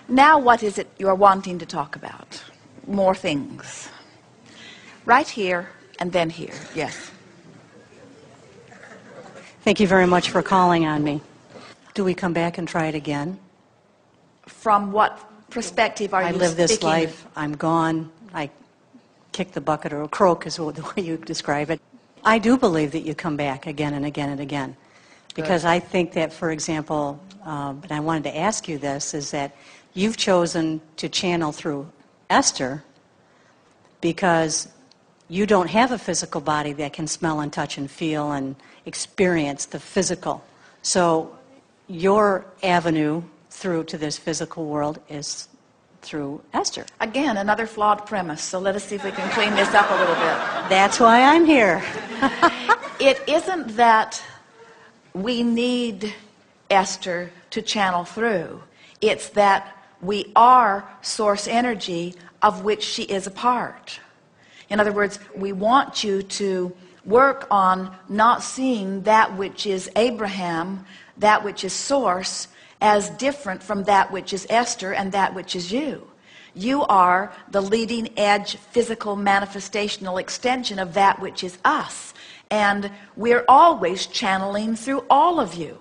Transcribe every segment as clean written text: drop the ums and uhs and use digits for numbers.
Now what is it you're wanting to talk about? More things. Right here and then here. Yes. Thank you very much for calling on me. Do we come back and try it again? From what perspective are you speaking? I live this life. I'm gone. I kick the bucket or croak is the way you describe it. I do believe that you come back again and again and again. Because I think that, for example, and I wanted to ask you this, is that you've chosen to channel through Esther because you don't have a physical body that can smell and touch and feel and experience the physical. So your avenue through to this physical world is through Esther. Again, another flawed premise, so let us see if we can clean this up a little bit. That's why I'm here. It isn't that we need Esther to channel through. It's that we are source energy of which she is a part. In other words, we want you to work on not seeing that which is Abraham, that which is source, as different from that which is Esther and that which is you. You are the leading edge physical manifestational extension of that which is us. And we're always channeling through all of you.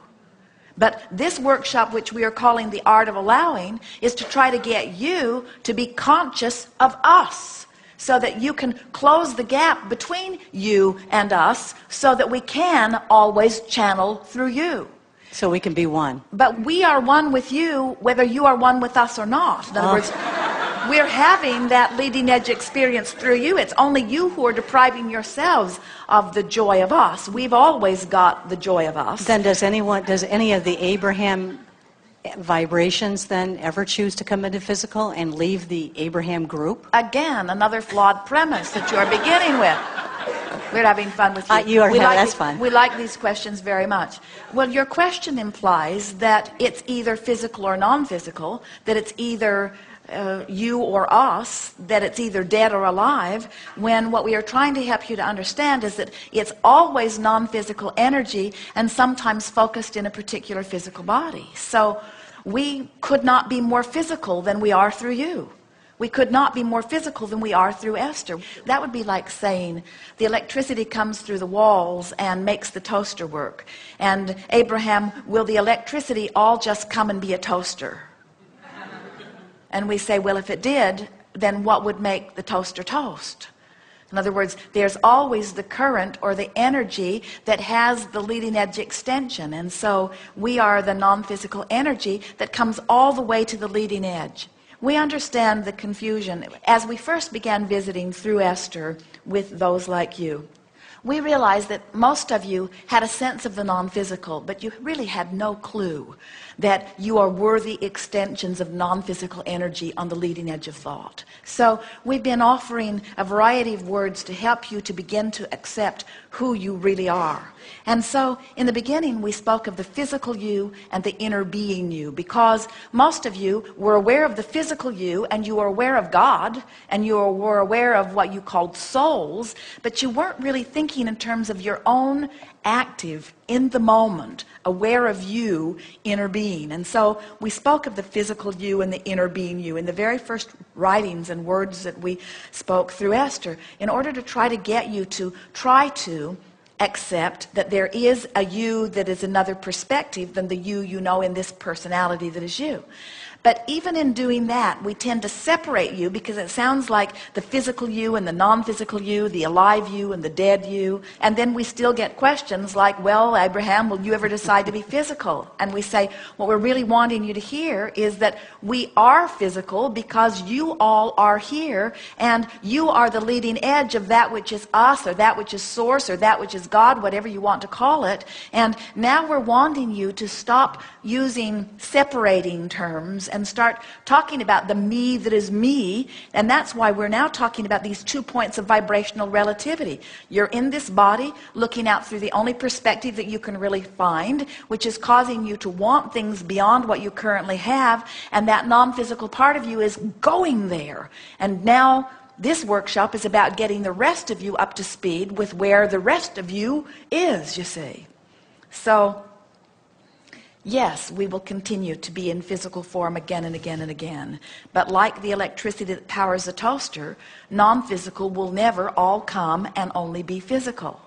But this workshop, which we are calling the Art of Allowing, is to try to get you to be conscious of us so that you can close the gap between you and us so that we can always channel through you. So we can be one. But we are one with you whether you are one with us or not. In other words, we're having that leading edge experience through you. It's only you who are depriving yourselves of the joy of us. We've always got the joy of us. Then does any of the Abraham vibrations then ever choose to come into physical and leave the Abraham group? Again, another flawed premise that you are beginning with. We're having fun with you. That's fun. We like these questions very much. Well, your question implies that it's either physical or non-physical, that it's either you or us, that it's either dead or alive, when what we are trying to help you to understand is that it's always non-physical energy and sometimes focused in a particular physical body. So we could not be more physical than we are through you. We could not be more physical than we are through Esther. That would be like saying the electricity comes through the walls and makes the toaster work. And Abraham, will the electricity all just come and be a toaster? And we say, well, if it did, then what would make the toaster toast? In other words, there's always the current or the energy that has the leading edge extension. And so we are the non-physical energy that comes all the way to the leading edge. We understand the confusion. As we first began visiting through Esther with those like you, we realized that most of you had a sense of the non-physical, but you really had no clue that you are worthy extensions of non-physical energy on the leading edge of thought. So we've been offering a variety of words to help you to begin to accept who you really are. And so in the beginning we spoke of the physical you and the inner being you, because most of you were aware of the physical you and you were aware of God and you were aware of what you called souls, but you weren't really thinking in terms of your own active, in the moment, aware of you, inner being. And so we spoke of the physical you and the inner being you in the very first writings and words that we spoke through Esther, in order to try to get you to try to accept that there is a you that is another perspective than the you know in this personality that is you. But even in doing that, we tend to separate you because it sounds like the physical you and the non-physical you, the alive you and the dead you. And then we still get questions like, well, Abraham, will you ever decide to be physical? And we say, what we're really wanting you to hear is that we are physical because you all are here and you are the leading edge of that which is us or that which is source or that which is God, whatever you want to call it. And now we're wanting you to stop using separating terms and start talking about the me that is me. And that's why we're now talking about these 2 points of vibrational relativity. You're in this body looking out through the only perspective that you can really find, which is causing you to want things beyond what you currently have, and that non-physical part of you is going there. And now this workshop is about getting the rest of you up to speed with where the rest of you is, you see. So Yes, we will continue to be in physical form again and again and again. But like the electricity that powers a toaster, non-physical will never all come and only be physical.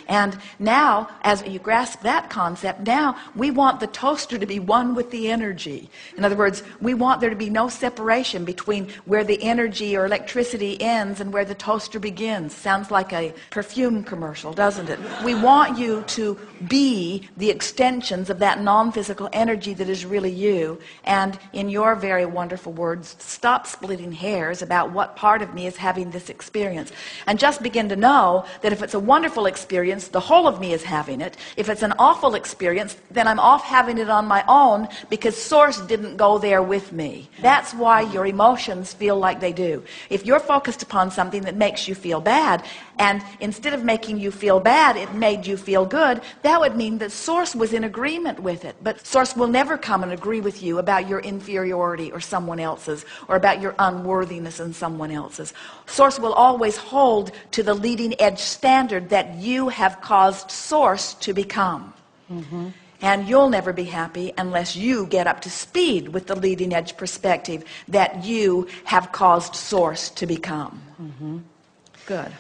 And now, as you grasp that concept, now we want the toaster to be one with the energy. In other words, we want there to be no separation between where the energy or electricity ends and where the toaster begins. Sounds like a perfume commercial, doesn't it? We want you to be the extensions of that non-physical energy that is really you. And in your very wonderful words, stop splitting hairs about what part of me is having this experience. And just begin to know that if it's a wonderful experience, the whole of me is having it. If it's an awful experience, then I'm off having it on my own because Source didn't go there with me. That's why your emotions feel like they do. If you're focused upon something that makes you feel bad, and instead of making you feel bad, it made you feel good, that would mean that Source was in agreement with it. But Source will never come and agree with you about your inferiority or someone else's, or about your unworthiness and someone else's. Source will always hold to the leading edge standard that you have caused Source to become. Mm-hmm. And you'll never be happy unless you get up to speed with the leading edge perspective that you have caused Source to become. Mm-hmm. Good.